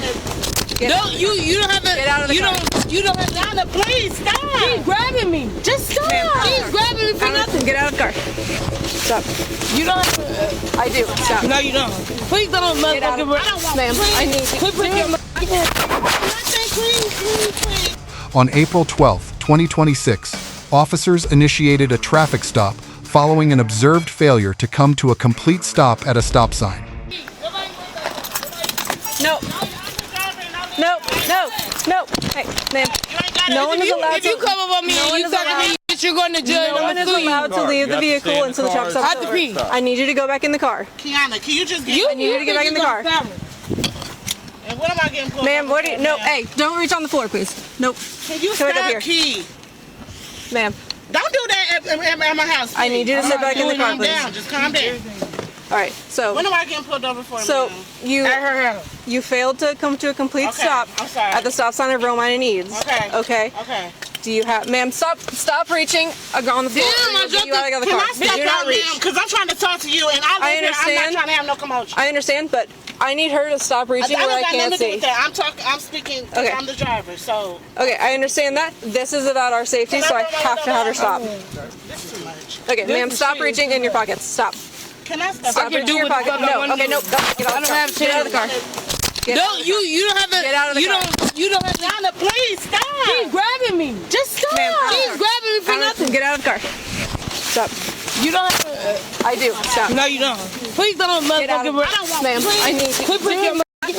car. No, you don't have to. Get out of the car. You don't have to. Please stop. He's grabbing me. Just stop. He's grabbing me for nothing. Get out of the car. Stop. You don't have to. I do. Stop. No, you don't. Please don't, motherfucker. Ma'am, I need you. Quit putting your please. On April 12, 2026, officers initiated a traffic stop following an observed failure to come to a complete stop at a stop sign. No. No. No. No. Hey, ma'am. No one is allowed to. If you come up on me and you talk to me, you're going to jail. No one is allowed to leave the vehicle until the truck stops. I need you to go back in the car. Kiana, can you just get? I need you to get back in the car. And what am I getting pulled? Ma'am, what do you? No, hey, don't reach on the floor, please. Nope. Can you stop stop here, Key? Ma'am. Don't do that at my house. I need you to sit back in the car, please. Down. Just calm down. All right. So. When am I getting pulled over for? So you failed to come to a complete stop at the stop sign of Romine and Eads. Okay. Okay. Okay. Do you have, ma'am? Stop reaching on the floor. Damn, I dropped the car. Can I stop right now? Because I'm trying to talk to you, and I understand. I'm not trying to have no commotion. I understand, but I need her to stop reaching where I can't see. I'm speaking. Okay. I'm the driver, so. Okay, I understand that. This is about our safety, so I have to have her stop. This is too much. Okay, ma'am, stop reaching in your pockets. Stop. Can I stop? Stop reaching in your pocket. No. Okay, no. Get out of the car. Get out of the car. No, you don't have to. Get out of the car. You don't have to. Please stop. He's grabbing me. Just stop. He's grabbing me for nothing. Get out of the car. Stop. You don't have to. I do. Stop. No, you don't. Please don't, motherfucker. Ma'am, I need you. Quit putting your please.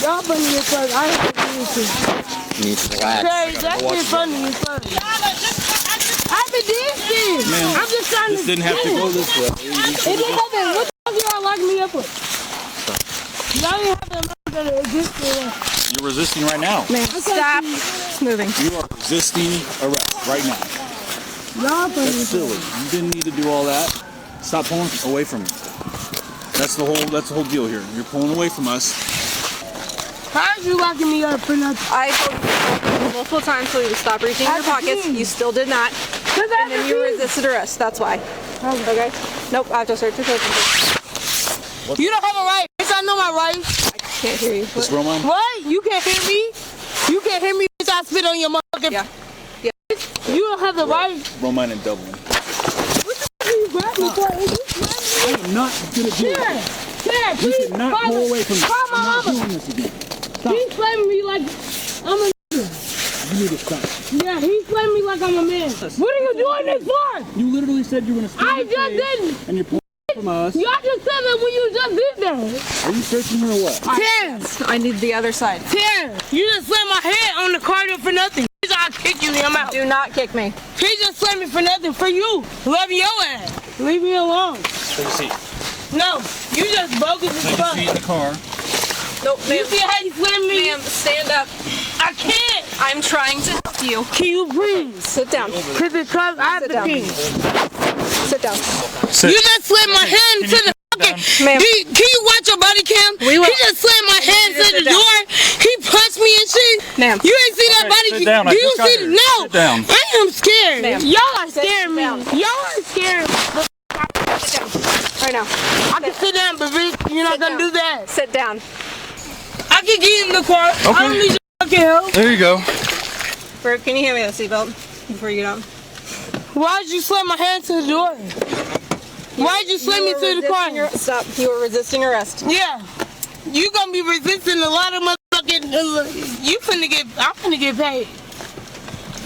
Y'all put me in first. I have to do this. You need to relax. Okay, that's just funny. I've been doing this. I'm just trying to. This didn't have to go this way. It didn't happen. What the fuck y'all lock me up with? Y'all didn't have to exist. You're resisting right now. Ma'am, stop moving. You are resisting arrest right now. That's silly. You didn't need to do all that. Stop pulling away from me. That's the whole deal here. You're pulling away from us. How are you locking me up for nothing? I told you multiple times for you to stop reaching in your pockets. You still did not. And then you resisted arrest. That's why. Okay? Nope, I have to search your person. You don't have a right. Bitch, I know my rights. I can't hear you. It's Roman. What? You can't hear me? You can't hear me? Bitch, I spit on your motherfucking. Yeah. You don't have the right. Roman and Dublin. What the fuck are you grabbing me for? I am not gonna do it. You cannot pull away from me. I'm not doing this again. Stop. He's slamming me like I'm a You need to stop. Yeah, he's slamming me like I'm a man. What are you doing this for? You literally said you were gonna. I just didn't. And you're pulling from us. Y'all just said that when you just did that. Are you searching her or what? I need the other side. You just slammed my head on the car for nothing. I'll kick you in your mouth. Do not kick me. He just slammed me for nothing. For you. Loving your ass. Leave me alone. Take a seat. No, you just bogus as fuck. Take a seat in the car. Nope, You see how you slammed me? Ma'am, stand up. I can't. I'm trying to help you. Can you breathe? Sit down. Because I have to pee. Sit down. Sit. You just slammed my hand into the fucking... Ma'am. Can you watch your body cam? We will. He just slammed my hand to the door. He punched me and shit. Ma'am. You ain't see that body sit down. Do you see? No. Sit down. I am scared. Y'all are scaring me. down. Y'all are scaring me. Sit down. Right now. I can sit down, but you're not going to do that. Sit down. I can get in the car. I don't need your fucking help. There you go. Bert, can you hand me that seatbelt before you get out? Why'd you slam my hand to the door? Why'd you slam me to the car? Stop. You were resisting arrest. Yeah. You gonna be resisting a lot of motherfucking... I'm finna get paid.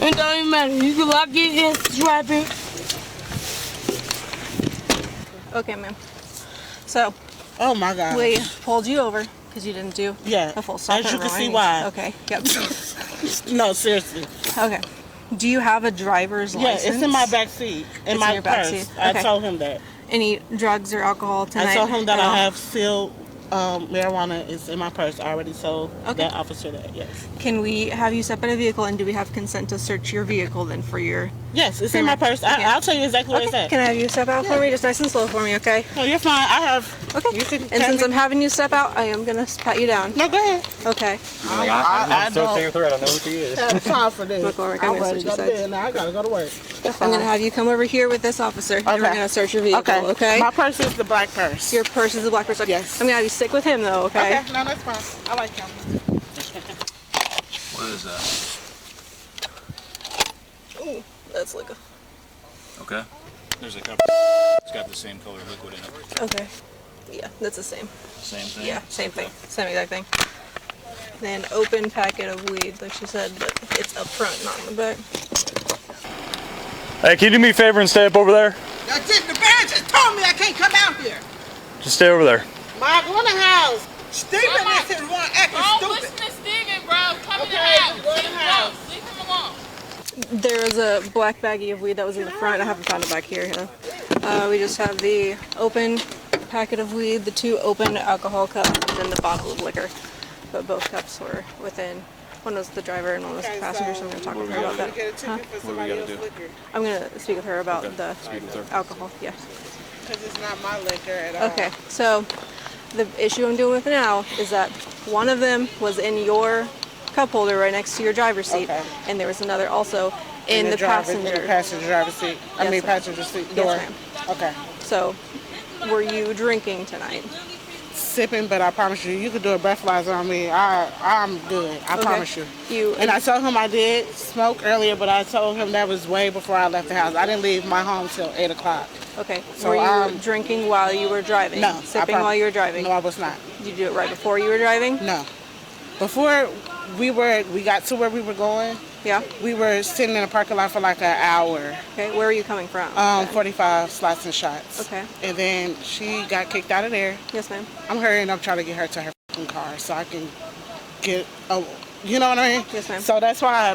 It don't even matter. You can lock it and strap it. Okay, ma'am. So... Oh my God. We pulled you over because you didn't do a full stop. As you can see why. Okay, yep. No, seriously. Okay. Do you have a driver's license? Yeah, it's in my back seat. In my purse. Okay. I told him that. Any drugs or alcohol tonight? I told him that I have sealed marijuana is in my purse. I already told that officer that, yes. Can we have you step in a vehicle, and do we have consent to search your vehicle then for your Yes, it's in my purse. I'll tell you exactly where it's at. Can I have you step out for me? Just nice and slow for me, okay? No, you're fine. I have. Okay. You can and since I'm having you step out, I am going to pat you down. No, go ahead. Okay. I don't say your threat. I know what she is. Have time for this. McCormick, I'm ready to go to bed now. I gotta go to work. I'm going to have you come over here with this officer. Okay. And we're going to search your vehicle, okay? My purse is the black purse. Your purse is the black purse. Okay. Yes. I'm going to have you stick with him, though, okay? Okay, no, that's fine. I like him. What is that? Ooh, that's like a... Okay. There's a cup. It's got the same color liquid in it. Okay. Yeah, that's the same. Same thing? Yeah, same thing. Same exact thing. Then open packet of weed, like she said, but it's up front, not in the back. Hey, can you do me a favor and stay up over there? That's it. The man just told me I can't come out here. Just stay over there. Mike, go in the house. Steven is the one acting Don't stupid. listen to Steven, bro. Come in the house. Go in the house. Leave him alone. There was a black baggie of weed that was in the front. I haven't found it back here. We just have the open packet of weed, the 2 open alcohol cups, and then the bottle of liquor. But both cups were within. One was the driver and one was the passenger, so I'm going to talk with her about that. Huh? What do we gotta do? I'm going to speak with her about the Speak with her. alcohol. Yeah. Because it's not my liquor at all. Okay, so the issue I'm dealing with now is that one of them was in your cup holder right next to your driver's seat, Okay. and there was another also in the passenger. In the passenger. passenger driver's seat. I Yes, mean ma'am. passenger seat door. Yes, ma'am. Okay. So, were you drinking tonight? Sipping, but I promise you could do a breathalyzer on me. I'm good. I promise you. And I told him I did smoke earlier, but I told him that was way before I left the house. I didn't leave my home till 8 o'clock. Okay. So, were you drinking while you were driving? No. Sipping while you were driving? No, I was not. Did you do it right before you were driving? No. Before we got to where we were going, Yeah. we were sitting in a parking lot for like an hour. Okay. Where are you coming from? 45 slots and shots. Okay. And then she got kicked out of there. Yes, ma'am. I'm hurrying up trying to get her to her fucking car so I can get, you know what I mean? Yes, ma'am. So that's why I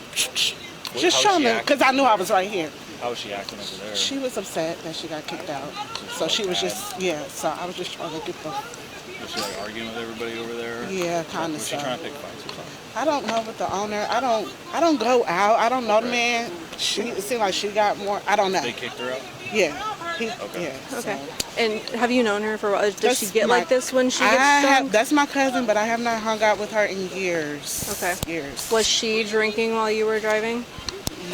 just showing her, because I knew I was right here. How was she acting over there? She was upset that she got kicked out. So she was just, so I was just trying to get the, Was she like arguing with everybody over there? yeah, kind of Was she stuff. trying to pick fights or something? I don't know with the owner. I don't go out. I don't know the man. It seemed like she got more. I don't know. They kicked her out? Yeah. Okay. Yeah. Okay. So. And have you known her for a while? Does That's she get my- like this when she gets drunk? That's my cousin, but I have not hung out with her in years. Okay. Years. Was she drinking while you were driving?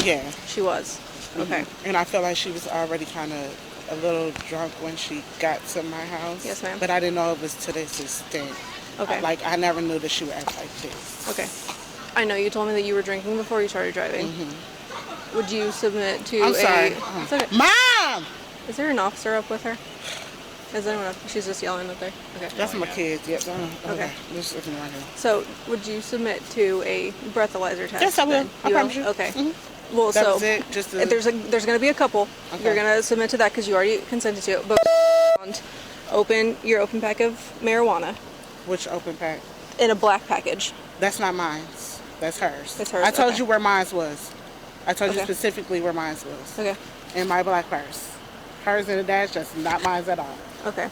Yeah. She was. Okay. And I feel like she was already kind of a little drunk when she got to my house. Yes, ma'am. But I didn't know it was to this extent. Okay. I never knew that she would act like this. Okay. I know you told me that you were drinking before you started driving. Would you submit to I'm sorry. It's okay. Mom! Is there an officer up with her? Is anyone up? She's just yelling up there. Okay. That's my kids. Yes. Okay. Just looking right here. So, would you submit to a breathalyzer test? Yes, I will. then? I You promise you. Okay. Well, That so was it. Just the, there's going to be a couple. Okay. You're going to submit to that because you already consented to it. But open your open pack of marijuana which open pack? in a black package. That's not mine. That's hers. That's hers, I told okay. you where mine was. I told you Okay. specifically where mine was. Okay. In my black purse. Hers in the dash, just not mine at all. Okay.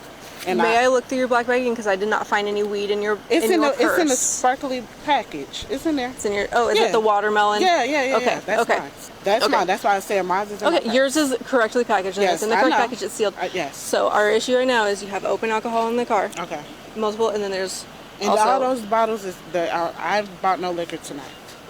And May I look through your black bagging because I did not find any weed in your It's in in your the purse. it's in the sparkly package. It's in there. It's in your. Oh, is Yeah. it the watermelon? Yeah. Okay. Yeah. That's okay. mine. That's Okay. mine. That's why I said mine is in my Okay, purse. yours is correctly packaged. And Yes, it's in the I correct know. package. It's sealed. Yes. So our issue right now is you have open alcohol in the car, Okay. multiple, and then there's And also all those bottles is I bought no liquor tonight.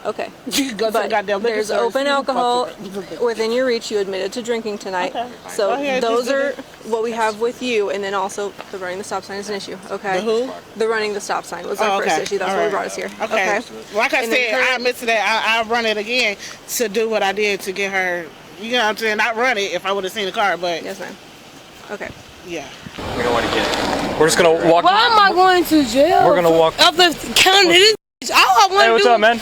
okay. You can go to the But goddamn liquor there's store, open see who alcohol fucking- within your reach. You admitted to drinking tonight. Okay. So Go ahead, those just do are what we have with you, and then also the running the stop sign is an issue. Okay. The who? The running the stop sign was our first issue. That's All why we right. brought us here. Okay. Like I And then said, her- I admit to that. I'll run it again to do what I did to get her. You know what I'm saying? Not run it if I would have seen the car, but Yes, ma'am. Okay. yeah. We don't want to get it. We're just gonna walk. Why am I going to jail? We're gonna walk. Up the county. All I want to Hey, what's do. up, man?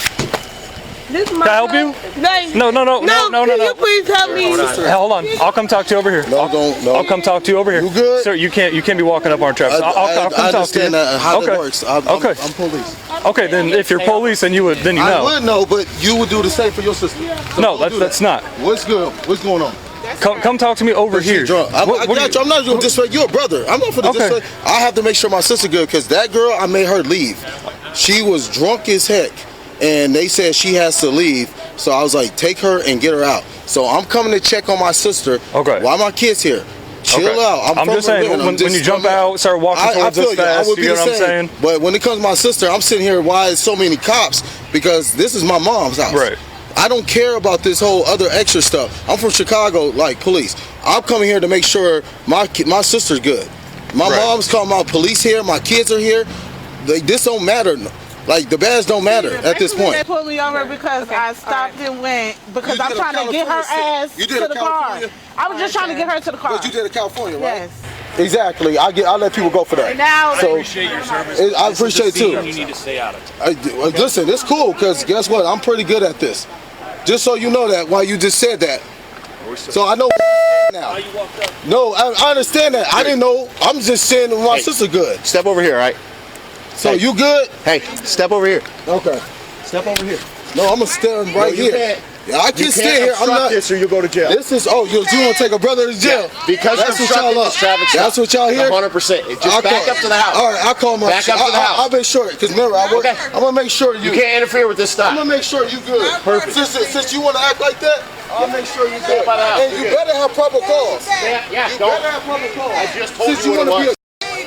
This is my Can I help you? Babe. No. Can you please help me? Hey, hold on. I'll come talk to you over here. No, don't. No. I'll come talk to you over here. You good? Sir, you can't be walking up on traffic. I'll come talk to you. understand how Okay. that works. I'm police. Okay, then if you're police, then you I know. would know, but you would do the same for your sister. So No, don't do that's that. not. What's good? What's going on? Come talk to me over She here. drunk. I What got you. I'm not going to disrespect your brother. I'm not for the Okay. disrespect. I have to make sure my sister good because that girl, I made her leave. She was drunk as heck, and they said she has to leave. So I was like, take her and get her out. So I'm coming to check on my sister. Okay. While my kid's here. Chill out. I'm just saying, when you jump out, start walking towards us fast, you know what I'm saying? But when it comes to my sister, I'm sitting here, why is so many cops? Because this is my mom's house. Right. I don't care about this whole other extra stuff. I'm from Chicago, like police. I'm coming here to make sure my sister's good. My mom's calling out police here. My kids are here. This don't matter. Like, the badge don't matter at this point. They pulled me over because I stopped and went because I'm trying to get her ass to the car. I was just trying to get her to the car. But you did it California, right? Yes. Exactly. I let people go for that. Now, I appreciate your service. I appreciate it too. You need to stay out of it. Listen, it's cool because guess what? I'm pretty good at this. Just so you know that while you just said that. So I know now. No, I understand that. I didn't know. I'm just saying my sister good. Step over here, all right? So you good? Hey, step over here. Okay. Step over here. No, I'm gonna stand right here. Yeah, I can stay here. I'm not. This or you'll go to jail. This is you want to take a brother to jail? Yeah, because that's you're what y'all obstructing this traffic stop. That's what y'all hear. 100%. Just back up to the house. All right, I call my. Back up to the house. I'll make sure because remember I work. Okay. I'm gonna make sure you. You can't interfere with this stop. I'm gonna make sure you good. Perfect. Since you want to act like that, I'll make sure you good. by the house. And you better have proper calls. Yeah. You better have proper calls. I just told you what it was.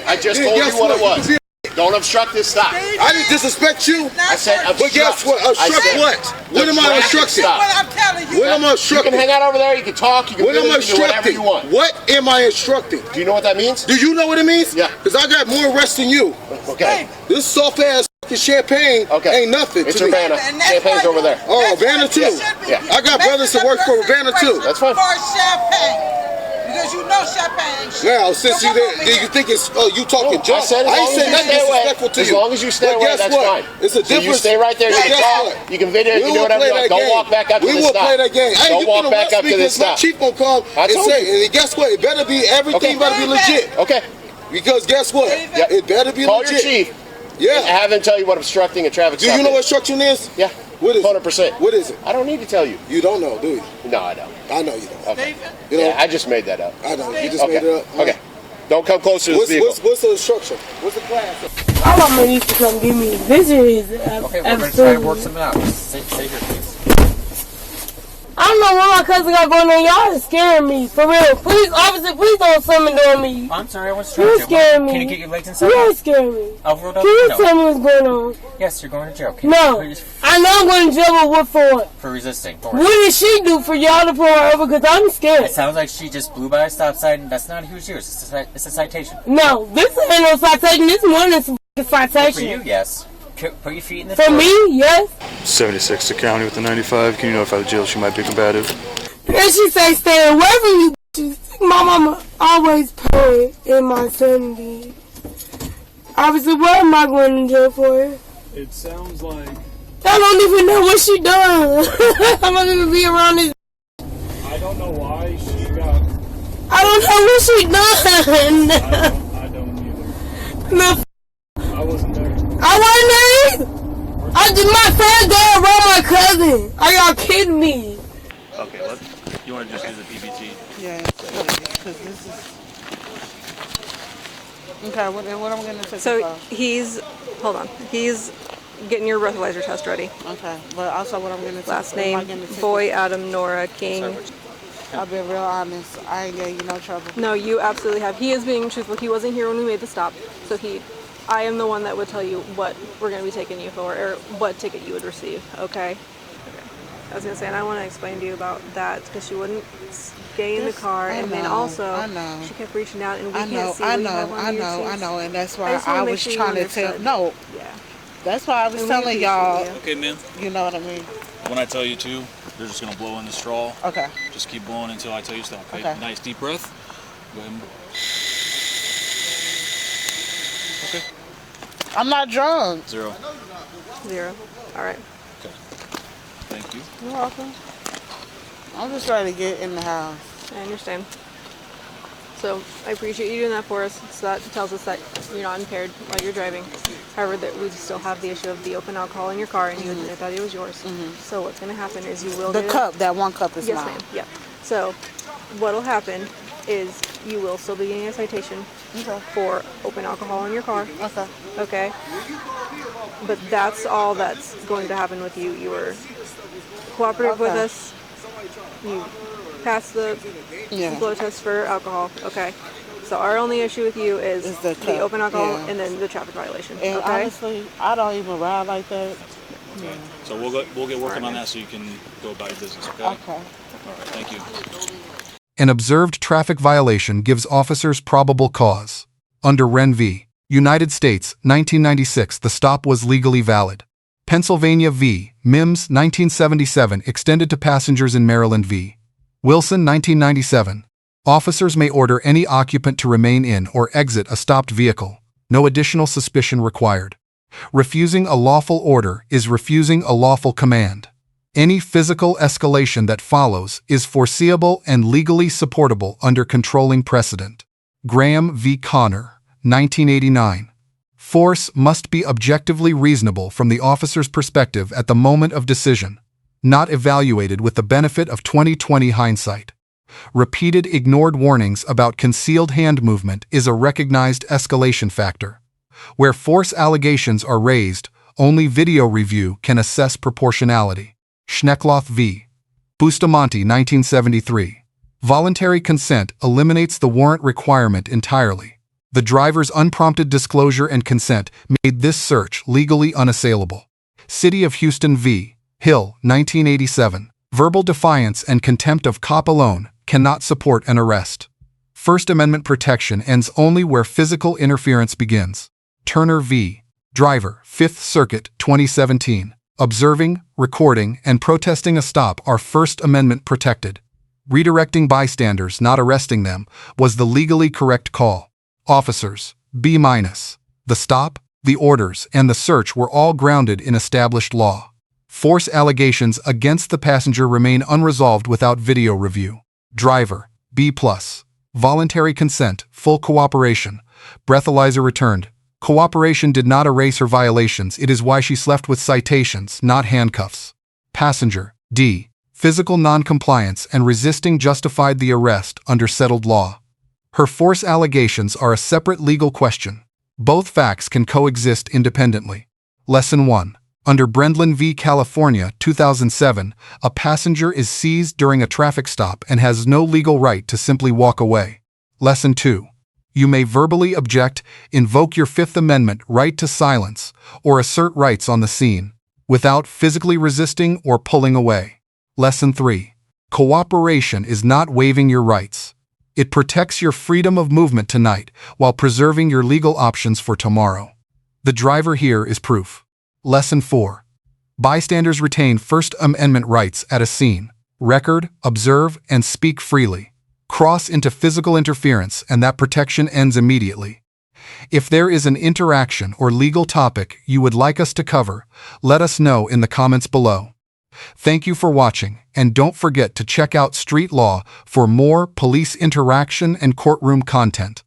I just told you what it was. Don't obstruct this stop. I didn't disrespect you. I said obstruct. But guess what? Obstruct what? What am I obstructing? Stop. What I'm telling you. What am I You obstructing? can hang out over there. You can talk. You can What am I do whatever obstructing? you want. What am I instructing? Do you know what that means? Do you know what it means? Yeah. Because I got more arrests than you. Okay. This soft ass champagne ain't nothing It's to me. Urbana. Champagne's over there. Oh, Urbana too. Yeah. I got brothers that work for Urbana too. That's fine. For champagne. Because you know champagne. Now, since you think it's you talking junk. I said I ain't saying nothing disrespectful to you. As long as you stay away, that's fine. It's a difference. So you stay right there. You can talk. You can video. You can do whatever you want. Don't walk back up to the stop. We will play that game. Hey, Don't walk back up to the stop. My chief gonna come and say, and guess what? It better be everything. Better be legit. Okay. Because guess what? It better be Call legit. your chief. Yeah. And have him tell you what obstructing a traffic stop is. Do you know what obstruction is? Yeah. What is 100%. What is it? I don't need to tell you. You don't know, do you? No, I don't. I know you don't. Okay. You know, Yeah, I just made that up. I know. You just made it up. Okay. Don't come close to this vehicle. What's the instruction? What's the class? I want my niece to come give me. This is Okay, we're going to try to work something out. Stay here, please. I don't know what my cousin got going on. Y'all is scaring me. For real. Please, officer, please don't summon on me. I'm sorry, I was trying You're to. scaring me. Can you get your legs inside? You're scaring me. Overruled? Can you No. tell me what's going on? Yes, you're going to jail. No. I know I'm going to jail, but what for? For resisting. Don't worry. What did she do for y'all to pull her over? Because I'm scared. It sounds like she just blew by a stop sign, and that's not a huge deal. It's a citation. No, this ain't no citation. This more than some citation. For you, yes. Put your feet in the For door. me, yes. 76 to county with the 95. Can you notify the jail she might be combative? And she say, stay away from you bitches. My mama always pray in my sanity. Obviously, what am I going to jail for? It sounds like... I don't even know what she done. I'm not even be around this. I don't know why she got... I don't know what she done. I don't either. No, I wasn't there. I wasn't there either. I did my friend go around my cousin. Are y'all kidding me? Okay, you want to just do the PBT? Yeah, because this is... Okay, what am I going to take? So he's getting your breathalyzer test ready. Okay, but also what I'm going to take. Last name, Boy, Adam, Nora, King. I've been real honest. I ain't getting you no trouble. No, you absolutely have. He is being truthful. He wasn't here when we made the stop. So I am the one that would tell you what we're going to be taking you for or what ticket you would receive, okay? I was going to say, and I want to explain to you about that because she wouldn't stay in the car, and then also she kept reaching out, and we can't see. I know, and that's why I was trying to tell. No, yeah, that's why I was telling y'all. Okay, man. You know what I mean? When I tell you to, they're just gonna blow in the straw. Okay. Just keep blowing until I tell you stop. Okay. Nice deep breath. Go ahead and blow. Okay. I'm not drunk. 0. 0. All right. Okay. Thank you. You're welcome. I'm just trying to get in the house. I understand. So I appreciate you doing that for us. So that tells us that you're not impaired while you're driving. However, that we still have the issue of the open alcohol in your car, and you admit that it was yours. So what's going to happen is you will The get cup, that one cup is yes, mine. ma'am. Yeah. So what'll happen is you will still be getting a citation for open alcohol in your car. Okay. Okay. But that's all that's going to happen with you. You were cooperative with us. You passed the blood test for alcohol. Okay. So our only issue with you is the open alcohol and then the traffic violation. And honestly, I don't even ride like that. Okay. So we'll get working on that so you can go about your business. Okay. Okay. All right. Thank you. An observed traffic violation gives officers probable cause. Under Ren v. United States, 1996, the stop was legally valid. Pennsylvania v. Mimms, 1977, extended to passengers in Maryland v. Wilson, 1997. Officers may order any occupant to remain in or exit a stopped vehicle. No additional suspicion required. Refusing a lawful order is refusing a lawful command. Any physical escalation that follows is foreseeable and legally supportable under controlling precedent. Graham v. Connor, 1989. Force must be objectively reasonable from the officer's perspective at the moment of decision, not evaluated with the benefit of 20/20 hindsight. Repeated ignored warnings about concealed hand movement is a recognized escalation factor. Where force allegations are raised, only video review can assess proportionality. Schneckloth v. Bustamonte, 1973. Voluntary consent eliminates the warrant requirement entirely. The driver's unprompted disclosure and consent made this search legally unassailable. City of Houston v. Hill, 1987. Verbal defiance and contempt of cop alone cannot support an arrest. First Amendment protection ends only where physical interference begins. Turner v. Driver, 5th Circuit, 2017. Observing, recording, and protesting a stop are First Amendment protected. Redirecting bystanders, not arresting them, was the legally correct call. Officers, B-. The stop, the orders, and the search were all grounded in established law. Force allegations against the passenger remain unresolved without video review. Driver, B+. Voluntary consent, full cooperation. Breathalyzer returned. Cooperation did not erase her violations. It is why she slept with citations, not handcuffs. Passenger, D. Physical noncompliance and resisting justified the arrest under settled law. Her force allegations are a separate legal question. Both facts can coexist independently. Lesson 1. Under Brendlin v. California, 2007, a passenger is seized during a traffic stop and has no legal right to simply walk away. Lesson 2. You may verbally object, invoke your Fifth Amendment right to silence, or assert rights on the scene, without physically resisting or pulling away. Lesson 3. Cooperation is not waiving your rights. It protects your freedom of movement tonight while preserving your legal options for tomorrow. The driver here is proof. Lesson 4. Bystanders retain First Amendment rights at a scene. Record, observe, and speak freely. Cross into physical interference and that protection ends immediately. If there is an interaction or legal topic you would like us to cover, let us know in the comments below. Thank you for watching, and don't forget to check out Street Law for more police interaction and courtroom content.